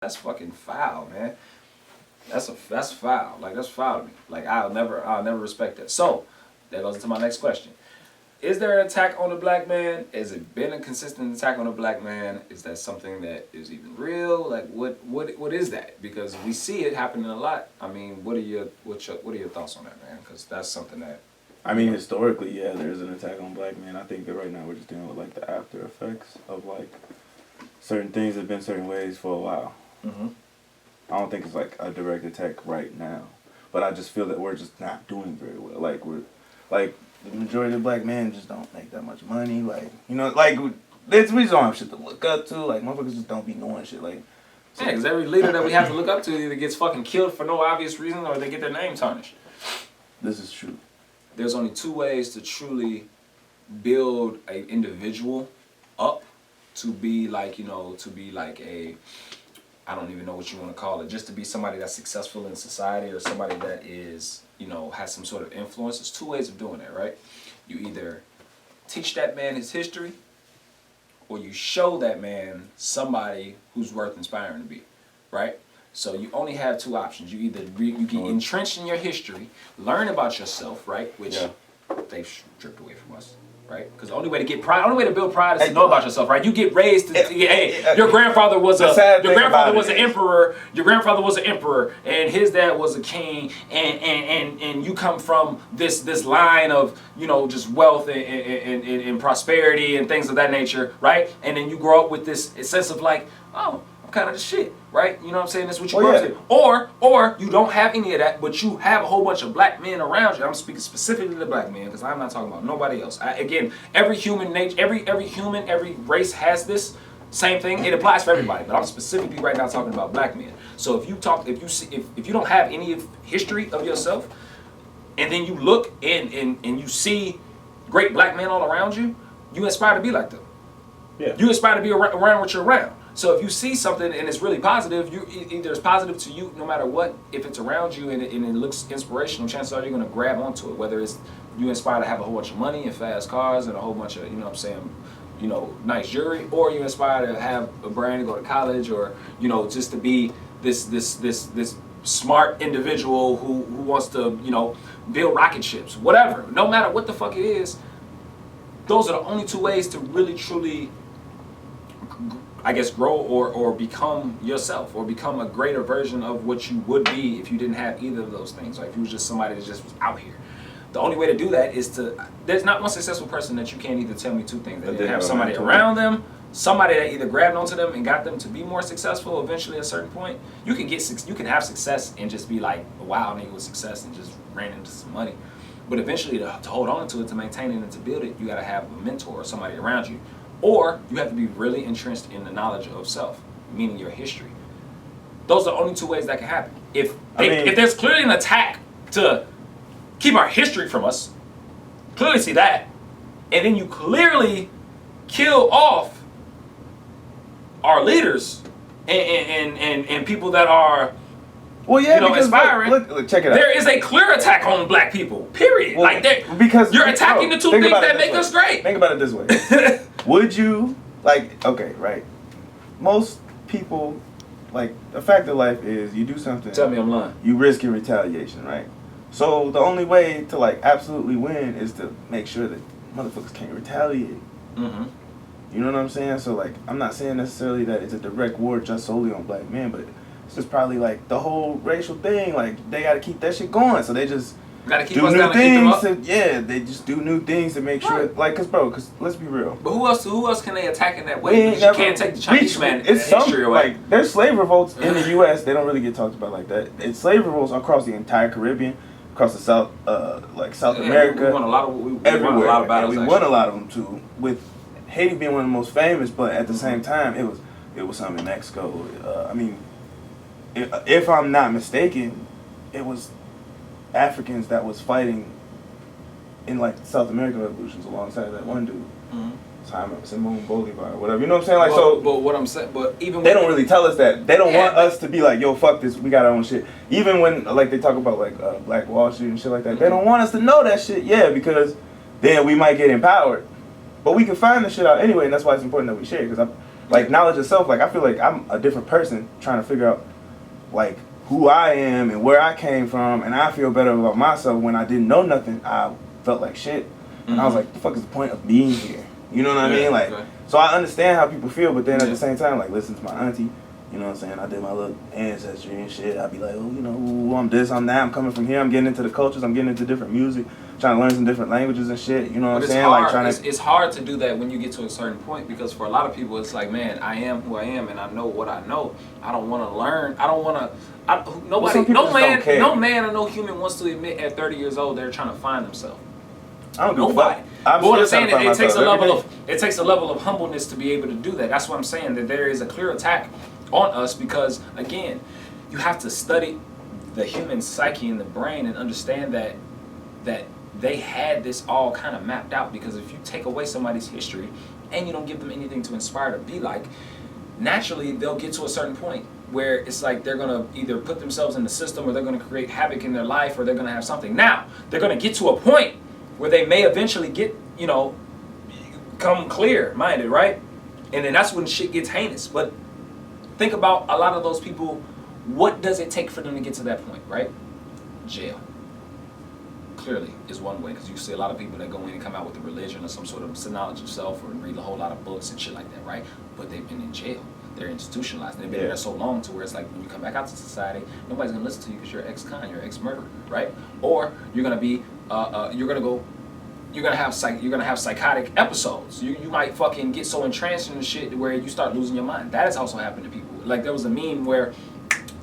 That's fucking foul, man. That's foul. Like, that's foul to me. Like, I'll never respect that. So that goes into my next question. Is there an attack on a black man? Has it been a consistent attack on a black man? Is that something that is even real? Like, what is that? Because we see it happening a lot. I mean, what are your thoughts on that, man? Because that's something that. I mean, historically, yeah, there's an attack on black men. I think that right now we're just dealing with like the after effects of like certain things have been certain ways for a while. Mm-hmm. I don't think it's like a direct attack right now, but I just feel that we're just not doing very well. Like the majority of black men just don't make that much money. Like, you know, like we just don't have shit to look up to. Like, motherfuckers just don't be knowing shit. Like, so yeah, because every leader that we have to look up to either gets fucking killed for no obvious reason or they get their name tarnished. This is true. There's only two ways to truly build an individual up to be like, you know, to be like a, I don't even know what you want to call it, just to be somebody that's successful in society or somebody that is, you know, has some sort of influence. There's two ways of doing that, right? You either teach that man his history or you show that man somebody who's worth inspiring to be, right? So you only have two options. You either you get entrenched in your history, learn about yourself, right? Which they've stripped away from us, right? Because the only way to get pride, only way to build pride is to know about yourself, right? You get raised to, hey, your grandfather was an emperor. Your grandfather was an emperor, and his dad was a king, and you come from this line of, you know, just wealth and prosperity and things of that nature, right? And then you grow up with this sense of like, oh, kind of the shit, right? You know what I'm saying? That's what you grew up to. Or you don't have any of that, but you have a whole bunch of black men around you. I'm speaking specifically to black men because I'm not talking about nobody else. Again, every human nature, every race has this same thing. It applies for everybody, but I'm specifically right now talking about black men. So if you don't have any history of yourself, and then you look and you see great black men all around you, you aspire to be like them. Yeah. You aspire to be around what you're around. So if you see something and it's really positive, either it's positive to you no matter what. If it's around you and it looks inspirational, chances are you're going to grab onto it. Whether it's you inspired to have a whole bunch of money and fast cars and a whole bunch of, you know what I'm saying, you know, nice jewelry, or you inspired to have a brand to go to college, or, you know, just to be this smart individual who wants to, you know, build rocket ships, whatever. No matter what the fuck it is, those are the only two ways to really truly, I guess, grow or become yourself, or become a greater version of what you would be if you didn't have either of those things. Or if you was just somebody that just was out here. The only way to do that is to, there's not one successful person that you can't either tell me two things. They have somebody around them, somebody that either grabbed onto them and got them to be more successful eventually at a certain point. You can have success and just be like a wild nigga with success and just ran into some money. But eventually to hold on to it, to maintain it and to build it, you gotta have a mentor or somebody around you. Or you have to be really entrenched in the knowledge of self, meaning your history. Those are the only two ways that can happen. If there's clearly an attack to keep our history from us, clearly see that, and then you clearly kill off our leaders and people that are, well, yeah, you know, inspiring. Look, check it out. There is a clear attack on black people. Period. Well, like because you're attacking the two things that make us great. Think about it this way. Would you, like, okay, right? Most people, like, the fact of life is you do something. Tell me I'm lying. You risk your retaliation, right? So the only way to, like, absolutely win is to make sure that motherfuckers can't retaliate. Mm-hmm. You know what I'm saying? So, like, I'm not saying necessarily that it's a direct war just solely on black men, but it's just probably, like, the whole racial thing. Like, they got to keep that shit going. So they just gotta keep do us new down things. and keep them up. They just do new things to make sure. Like, cause let's be real. But who else can they attack in that way? Because you can't take the Chinese man history away. Like, there's slave revolts in the U.S. They don't really get talked about like that. It's slave revolts across the entire Caribbean, across the South America. We won a lot of everywhere. We won a lot of battles. We won a lot of them too. With Haiti being one of the most famous, but at the same time, it was some in Mexico. I mean, if I'm not mistaken, it was Africans that was fighting in like South American revolutions alongside that one dude, Simon Bolivar or whatever. You know what I'm saying? Like, but what I'm saying, but even they don't really tell us that. They don't want us to be like, yo, fuck this, we got our own shit. Even when like they talk about like Black Wall Street and shit like that, they don't want us to know that shit. Yeah, because then we might get empowered. But we can find the shit out anyway, and that's why it's important that we share. Because Like knowledge itself, like I feel like I'm a different person trying to figure out like who I am and where I came from, and I feel better about myself. When I didn't know nothing, I felt like shit. And I was like, what the fuck is the point of being here? You know what I mean? Like, so I understand how people feel, but then at the same time, like, listen to my auntie. You know what I'm saying? I did my little ancestry and shit. I'd be like, oh, you know, ooh, I'm this, I'm that. I'm coming from here. I'm getting into the cultures. I'm getting into different music. Trying to learn some different languages and shit. You know what I'm saying? Hard. Like trying it's hard to do that when you get to a certain point, because for a lot of people, it's like, man, I am who I am, and I know what I know. I don't want to learn. I don't want to. Nobody, no man, or no human wants to admit at 30 years old they're trying to find themselves. I don't give a fuck. But what I'm saying, it takes a level of humbleness to be able to do that. That's what I'm saying, that there is a clear attack on us, because again, you have to study the human psyche and the brain and understand that they had this all kind of mapped out. Because if you take away somebody's history and you don't give them anything to inspire to be like, naturally they'll get to a certain point where it's like they're gonna either put themselves in the system, or they're gonna create havoc in their life, or they're gonna have something. Now they're gonna get to a point where they may eventually get, you know, come clear-minded, right? And then that's when shit gets heinous. But think about a lot of those people. What does it take for them to get to that point, right? Jail. Clearly is one way, because you see a lot of people that go in and come out with a religion or some sort of knowledge of self, or read a whole lot of books and shit like that, right? But they've been in jail. They're institutionalized. They've been there so long to where it's like when you come back out to society, nobody's gonna listen to you because you're ex-con, you're ex-murderer, right? Or you're gonna be, you're gonna have psychotic episodes. You might fucking get so entranced in the shit where you start losing your mind. That has also happened to people. Like there was a meme where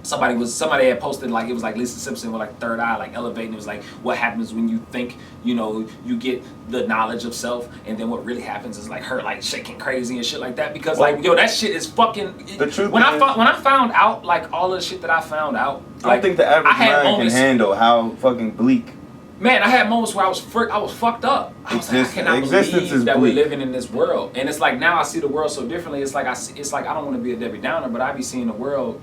somebody had posted, like, it was like Lisa Simpson with like third eye, like elevating. It was like, what happens when you think, you know, you get the knowledge of self, and then what really happens is like her like shaking crazy and shit like that. Because like, yo, that shit is fucking. The truth when I found out like all the shit that I found out, like, I don't think the average mind can handle how fucking bleak. Man, I had moments where I was fucked up. I was like, I cannot believe that we're living in this world. And it's like now I see the world so differently. It's like I don't want to be a Debbie Downer, but I be seeing the world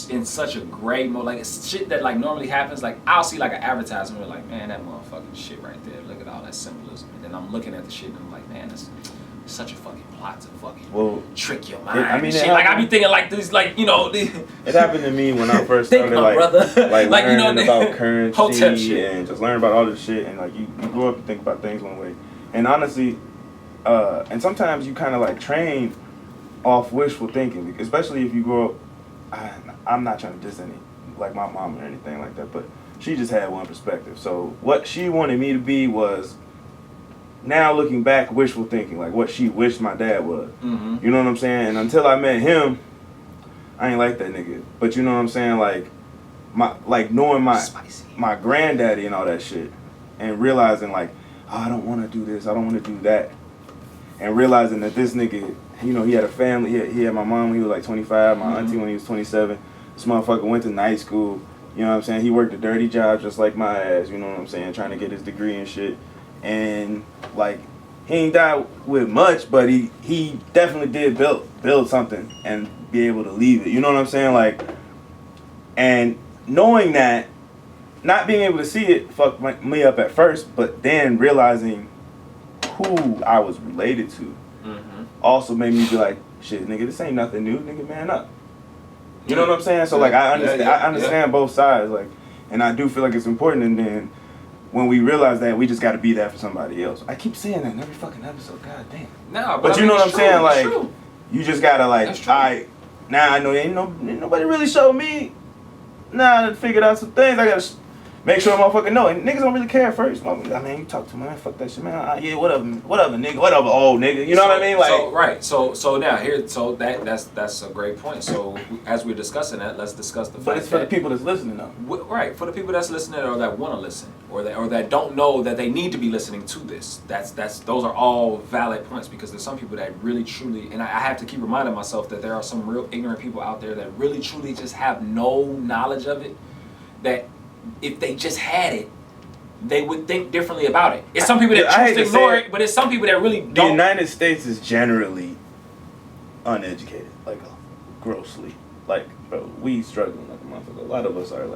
in such a gray mode. Like it's shit that like normally happens. Like I'll see like an advertisement where like, man, that motherfucking shit right there. Look at all that symbolism. And then I'm looking at the shit and I'm like, man, that's such a fucking plot to fucking trick your mind. I mean, shit. Like I be thinking like these, like, you know, it happened to me when I first started like learning about currency and just learning about all this shit. And like you grow up and think about things one way. And honestly, and sometimes you kind of like train off wishful thinking, especially if you grow up. I'm not trying to diss any, like my mom or anything like that, but she just had one perspective. So what she wanted me to be was, now looking back, wishful thinking, like what she wished my dad was. Mm-hmm. You know what I'm saying? And until I met him, I ain't like that nigga. But you know what I'm saying? Like knowing my granddaddy and all that shit, and realizing like, oh, I don't want to do this, I don't want to do that, and realizing that this nigga, you know, he had a family. He had my mom when he was like 25, my auntie when he was 27. This motherfucker went to night school. You know what I'm saying? He worked a dirty job just like my ass. You know what I'm saying? Trying to get his degree and shit. And like, he ain't died with much, but he definitely did build something and be able to leave it. You know what I'm saying? Like, and knowing that, not being able to see it fucked me up at first, but then realizing who I was related to also made me be like, shit, nigga, this ain't nothing new, nigga, man up. You know what I'm saying? So like, I understand both sides, like, and I do feel like it's important. And then when we realize that, we just got to be that for somebody else. I keep saying that in every fucking episode. God damn. No, but you know what I'm saying? Like, you just gotta like, alright, now I know ain't nobody really showed me. Now I figured out some things. I gotta make sure a motherfucker know. And niggas don't really care at first. I mean, you talk to me, man, fuck that shit, man. Yeah, whatever, nigga, whatever, old nigga. You know what I mean? Like, so now here, so that's a great point. So as we're discussing that, let's discuss the fact. But it's for the people that's listening, though. Right, for the people that's listening or that want to listen, or that don't know that they need to be listening to this. Those are all valid points, because there's some people that really truly, and I have to keep reminding myself that there are some real ignorant people out there that really truly just have no knowledge of it. That if they just had it, they would think differently about it. It's some people that choose to ignore it, but it's some people that really don't. The United States is generally uneducated, like grossly. Like, bro, we struggling like a motherfucker. A lot of us are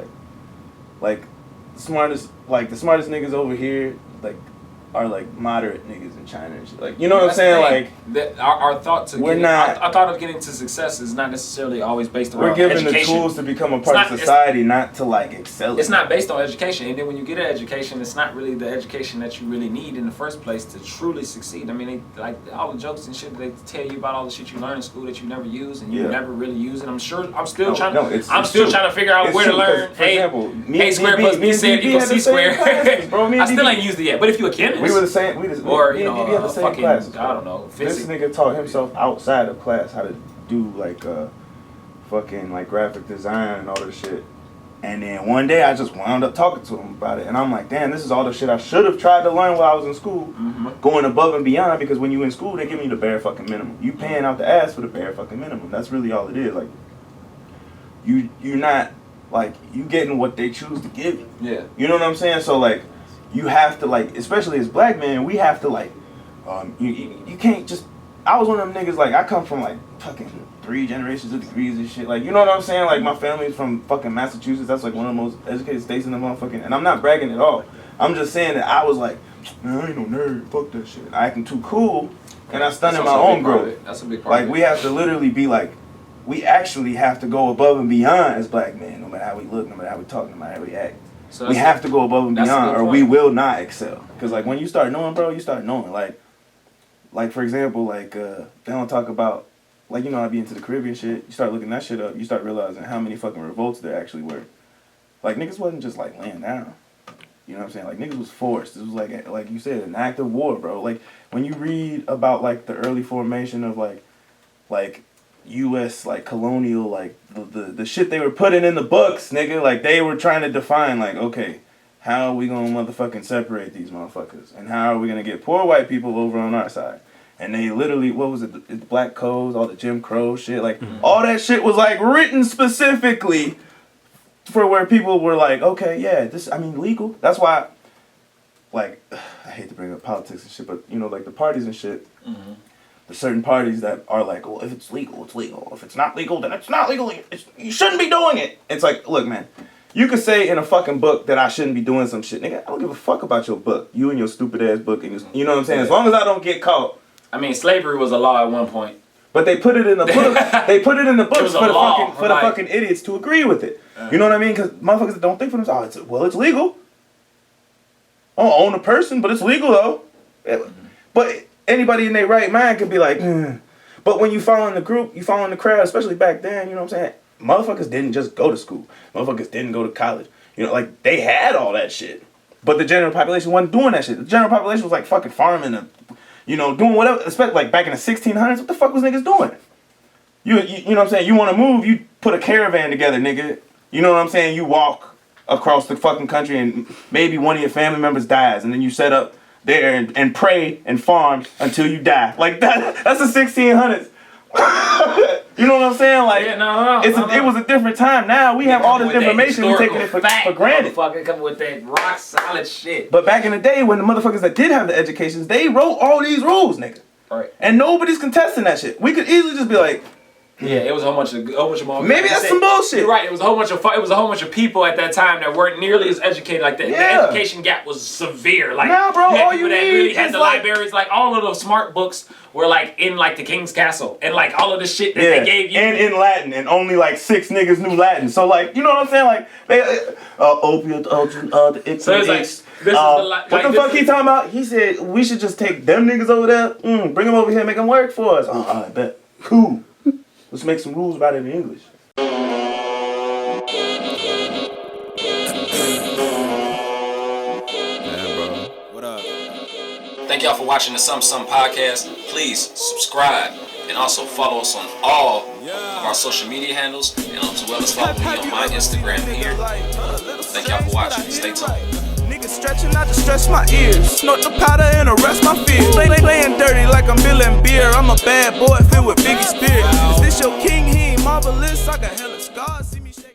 like the smartest niggas over here, like are like moderate niggas in China and shit. Like, you know what I'm saying? Like, our thought to we're not. Our thought of getting to success is not necessarily always based around. We're given education. the tools to become a part of society, not to like excel. It's not based on education, and then when you get an education, it's not really the education that you really need in the first place to truly succeed. I mean, they, like all the jokes and shit that they tell you about all the shit you learn in school that you never use and you never really use it. I'm sure. I'm still trying to figure out where to learn. For example, A squared plus B equals C squared. I still ain't used it yet. But if you a chemist, we were the same. Or you know, the same fucking classes, I don't know. This nigga taught himself outside of class how to do like fucking like graphic design and all this shit. And then one day I just wound up talking to him about it, and I'm like, damn, this is all the shit I should have tried to learn while I was in school, going above and beyond. Because when you in school, they give you the bare fucking minimum. You paying out the ass for the bare fucking minimum. That's really all it is. Like, you're not like you getting what they choose to give you. Yeah. You know what I'm saying? So like, you have to like, especially as black men, we have to like, you can't just. I was one of them niggas like I come from like fucking 3 generations of degrees and shit. Like, you know what I'm saying? Like, my family's from fucking Massachusetts. That's like one of the most educated states in the motherfucking. And I'm not bragging at all. I'm just saying that I was like, man, I ain't no nerd. Fuck that shit. I acting too cool, and I stunted my own growth. That's a big part. Like, we have to literally be like, we actually have to go above and beyond as black men, no matter how we look, no matter how we talk, no matter how we act. So we have to go above and beyond, or we will not excel. Because like when you start knowing, bro, you start knowing. Like for example, like they don't talk about, like, you know, I be into the Caribbean shit. You start looking that shit up, you start realizing how many fucking revolts there actually were. Like, niggas wasn't just like laying down. You know what I'm saying? Like, niggas was forced. It was like you said, an act of war, bro. Like, when you read about like the early formation of like U.S. like colonial, like the shit they were putting in the books, nigga. Like, they were trying to define, like, okay, how are we gonna motherfucking separate these motherfuckers, and how are we gonna get poor white people over on our side? And they literally, what was it, the Black Codes, all the Jim Crow shit, like all that shit was like written specifically for where people were like, okay, yeah, this, I mean, legal. That's why, like, I hate to bring up politics and shit, but you know, like the parties and shit. There's certain parties that are like, well, if it's legal, it's legal. If it's not legal, then it's not legal. You shouldn't be doing it. It's like, look, man, you could say in a fucking book that I shouldn't be doing some shit. Nigga, I don't give a fuck about your book. You and your stupid ass book. And you know what I'm saying? As long as I don't get caught. I mean, slavery was a law at one point. But they put it in the book. They put it in the books for the fucking idiots to agree with it. You know what I mean? Because motherfuckers don't think for themselves. Oh, well, it's legal. I don't own a person, but it's legal though. But anybody in their right mind could be like, But when you follow in the group, you follow in the crowd, especially back then, you know what I'm saying? Motherfuckers didn't just go to school. Motherfuckers didn't go to college. You know, like, they had all that shit. But the general population wasn't doing that shit. The general population was like fucking farming and, you know, doing whatever. Especially like back in the 1600s, what the fuck was niggas doing? You know what I'm saying? You want to move, you put a caravan together, nigga. You know what I'm saying? You walk across the fucking country and maybe one of your family members dies, and then you set up there and pray and farm until you die. Like that's the 1600s. You know what I'm saying? Like, it was a different time. Now we have all this information, we're taking it for granted. Motherfucker coming with that rock solid shit. But back in the day, when the motherfuckers that did have the educations, they wrote all these rules, nigga. Right. And nobody's contesting that shit. We could easily just be like, yeah, it was a whole bunch of maybe that's some bullshit. You're right. It was a whole bunch of people at that time that weren't nearly as educated. Like the education gap was severe. Like, now, bro, all you need really had is the like, libraries. Like, all of those smart books were like in like the King's Castle, and like all of the shit that they gave you, and in Latin, and only like 6 niggas knew Latin. So like, you know what I'm saying? Like, they opiate, the so it's like, what the fuck he talking about? He said we should just take them niggas over there, bring them over here, make them work for us. I bet. Cool. Let's make some rules about it in English. Yeah, bro. What up? Thank y'all for watching the Some podcast. Please subscribe and also follow us on all of our social media handles, and as well as follow me on my Instagram here. Thank y'all for watching. Stay tuned. Stretching out to stretch my ears. Snort the powder and arrest my fears. Playing dirty like I'm Bill and Beer. I'm a bad boy filled with